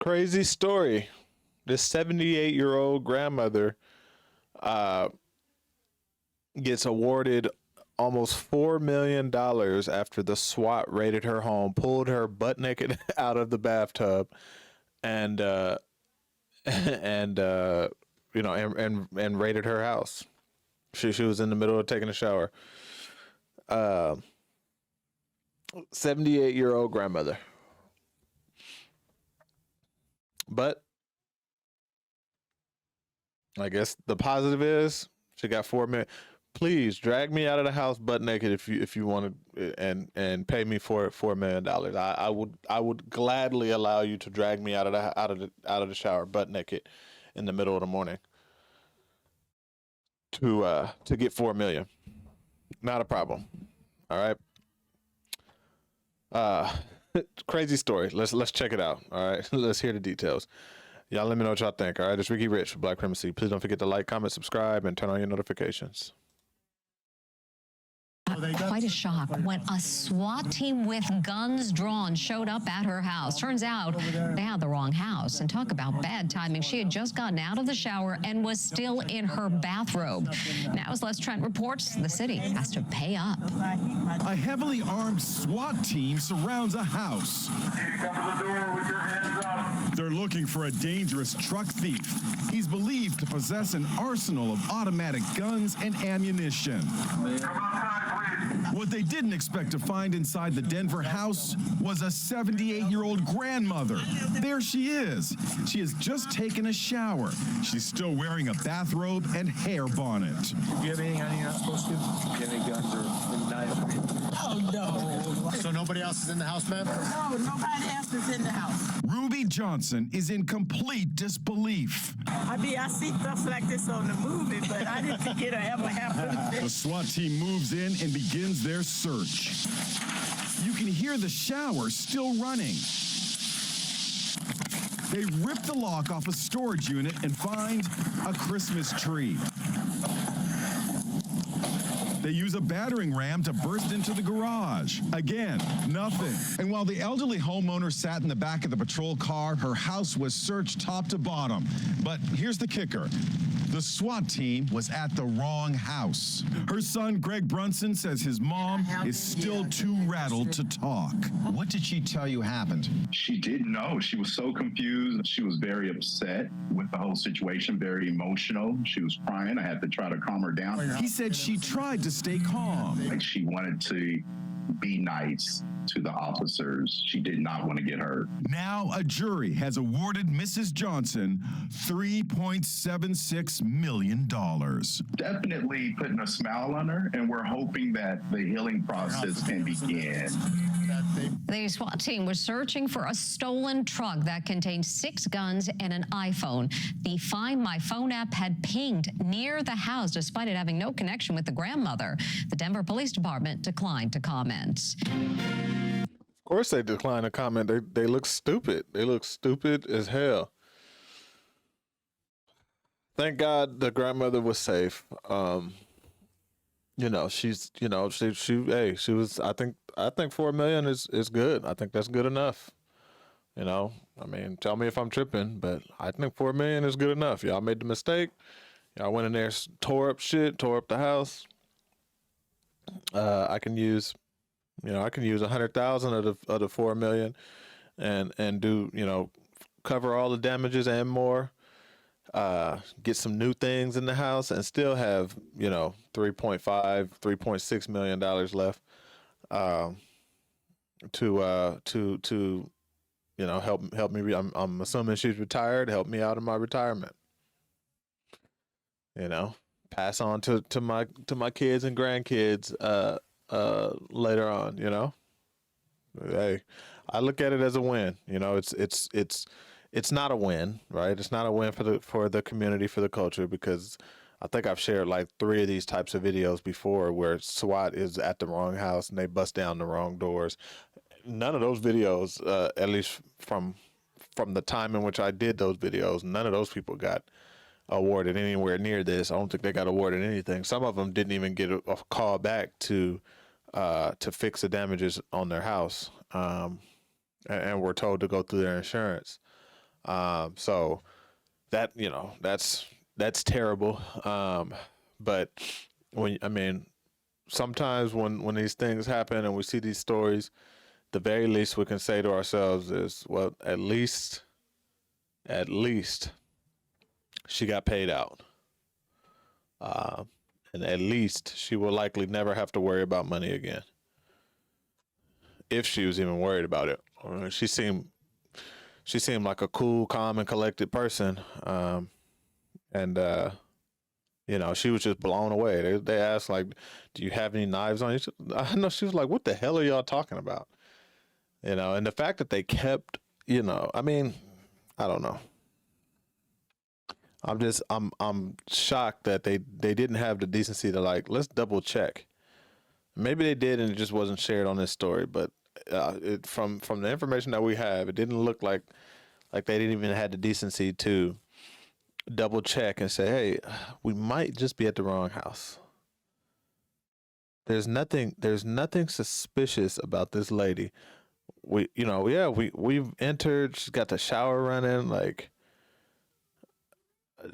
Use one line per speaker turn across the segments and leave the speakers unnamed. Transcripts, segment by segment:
Crazy story. This 78-year-old grandmother uh, gets awarded almost $4 million after the SWAT raided her home, pulled her butt naked out of the bathtub, and and and raided her house. She was in the middle of taking a shower. 78-year-old grandmother. But I guess the positive is she got 4 million. Please drag me out of the house butt naked if you want to, and pay me for $4 million. I would gladly allow you to drag me out of the shower butt naked in the middle of the morning to get 4 million. Not a problem. All right. Crazy story. Let's check it out. All right. Let's hear the details. Y'all let me know what y'all think. All right. It's Ricky Rich for Black Primacy. Please don't forget to like, comment, subscribe, and turn on your notifications.
Quite a shock when a SWAT team with guns drawn showed up at her house. Turns out they had the wrong house. And talk about bad timing. She had just gotten out of the shower and was still in her bathrobe. Now, as Les Trent reports, the city has to pay up.
A heavily armed SWAT team surrounds a house.
Come to the door with your hands up.
They're looking for a dangerous truck thief. He's believed to possess an arsenal of automatic guns and ammunition. What they didn't expect to find inside the Denver house was a 78-year-old grandmother. There she is. She has just taken a shower. She's still wearing a bathrobe and hair bonnet.
Do you have anything on you you're not supposed to? Any guns or knife?
Oh, no.
So nobody else is in the house, ma'am?
No, nobody else is in the house.
Ruby Johnson is in complete disbelief.
I see stuff like this on the movie, but I didn't think it'd ever happen.
The SWAT team moves in and begins their search. You can hear the shower still running. They rip the lock off a storage unit and find a Christmas tree. They use a battering ram to burst into the garage. Again, nothing. And while the elderly homeowner sat in the back of the patrol car, her house was searched top to bottom. But here's the kicker. The SWAT team was at the wrong house. Her son, Greg Brunson, says his mom is still too rattled to talk.
What did she tell you happened?
She didn't know. She was so confused. She was very upset with the whole situation, very emotional. She was crying. I had to try to calm her down.
He said she tried to stay calm.
Like she wanted to be nice to the officers. She did not want to get hurt.
Now a jury has awarded Mrs. Johnson $3.76 million.
Definitely putting a smile on her, and we're hoping that the healing process can begin.
The SWAT team was searching for a stolen truck that contained 6 guns and an iPhone. The Find My Phone app had pinged near the house despite it having no connection with the grandmother. The Denver Police Department declined to comment.
Of course they declined to comment. They look stupid. They look stupid as hell. Thank God the grandmother was safe. She's she was I think 4 million is good. I think that's good enough. I mean, tell me if I'm tripping, but I think 4 million is good enough. Y'all made the mistake. Y'all went in there, tore up the house. I can use 100,000 of the 4 million and do, cover all the damages and more. Get some new things in the house and still have, $3.6 million left, to help me. I'm assuming she's retired, help me out in my retirement, pass on to my kids and grandkids, later on, Hey, I look at it as a win. It's not a win, right? It's not a win for the community, for the culture, because I think I've shared like 3 of these types of videos before where SWAT is at the wrong house and they bust down the wrong doors. None of those videos, at least from the time in which I did those videos, none of those people got awarded anywhere near this. I don't think they got awarded anything. Some of them didn't even get a call back to fix the damages on their house, and were told to go through their insurance. So that, you know, that's terrible. But sometimes when these things happen and we see these stories, the very least we can say to ourselves is, well, at least she got paid out. And at least she will likely never have to worry about money again. If she was even worried about it. She seemed like a cool, calm, and collected person. You know, she was just blown away. They asked, like, do you have any knives on you? I know, she was like, what the hell are y'all talking about? You know, and the fact that they kept, you know, I mean, I don't know. I'm shocked that they didn't have the decency to, like, let's double check. Maybe they did and it just wasn't shared on this story, but from the information that we have, it didn't look like they didn't even have the decency to double check and say, hey, we might just be at the wrong house. There's nothing suspicious about this lady. We've entered, she's got the shower running, like,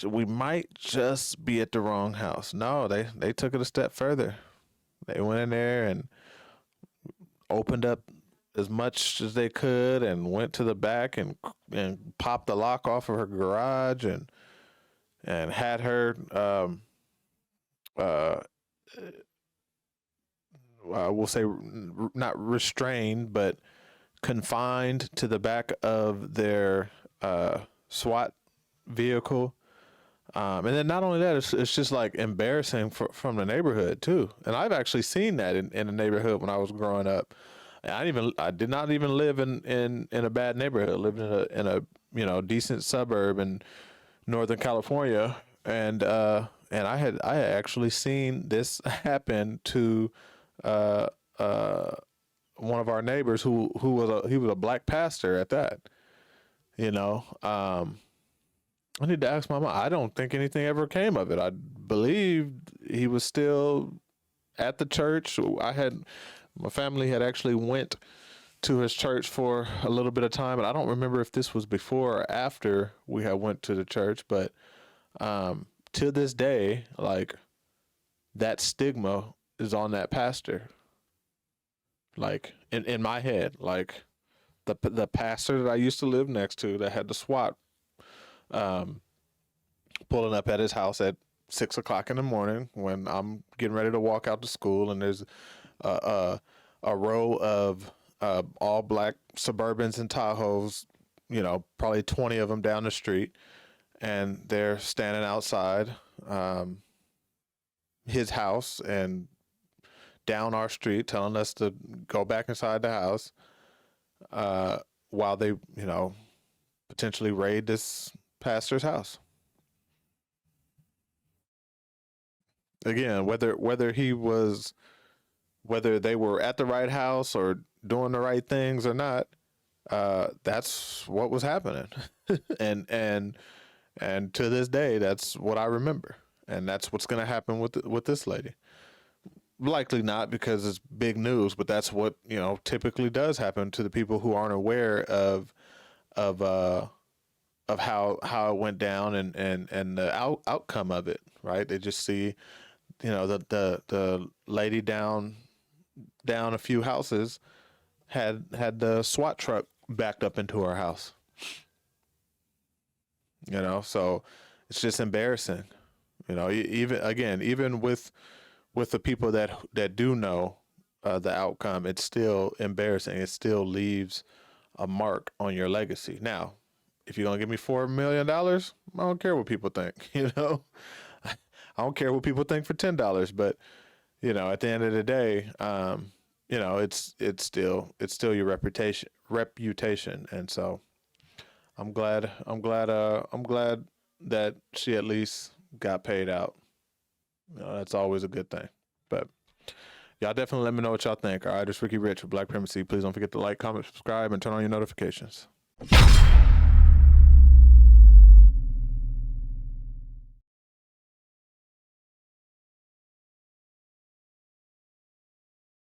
we might just be at the wrong house. No, they took it a step further. They went in there and opened up as much as they could and went to the back and popped the lock off of her garage and had her we'll say not restrained, but confined to the back of their SWAT vehicle. And then not only that, it's just like embarrassing from the neighborhood too. And I've actually seen that in the neighborhood when I was growing up. I did not even live in a bad neighborhood. I lived in a decent suburb in Northern California, and I had actually seen this happen to one of our neighbors who was a black pastor at that. You know, I need to ask my mom. I don't think anything ever came of it. I believe he was still at the church. My family had actually went to his church for a little bit of time, and I don't remember if this was before or after we had went to the church, but to this day, like, that stigma is on that pastor. Like, in my head, like, the pastor that I used to live next to that had the SWAT pulling up at his house at 6 o'clock in the morning when I'm getting ready to walk out to school, and there's a row of all black Suburbans and Tahoes, probably 20 of them down the street, and they're standing outside his house and down our street telling us to go back inside the house while they, potentially raid this pastor's house. Again, whether they were at the right house or doing the right things or not, that's what was happening. and to this day, that's what I remember. And that's what's going to happen with this lady. Likely not because it's big news, but that's what, typically does happen to the people who aren't aware of how it went down and the outcome of it, right? They just see, the lady down a few houses had the SWAT truck backed up into her house. So it's just embarrassing. Even with the people that do know the outcome, it's still embarrassing. It still leaves a mark on your legacy. Now, if you're gonna give me $4 million, I don't care what people think. I don't care what people think for $10, but at the end of the day, it's still your reputation, and so I'm glad that she at least got paid out. That's always a good thing. But y'all definitely let me know what y'all think. All right, it's Ricky Rich with Black Primacy. Please don't forget to like, comment, subscribe, and turn on your notifications.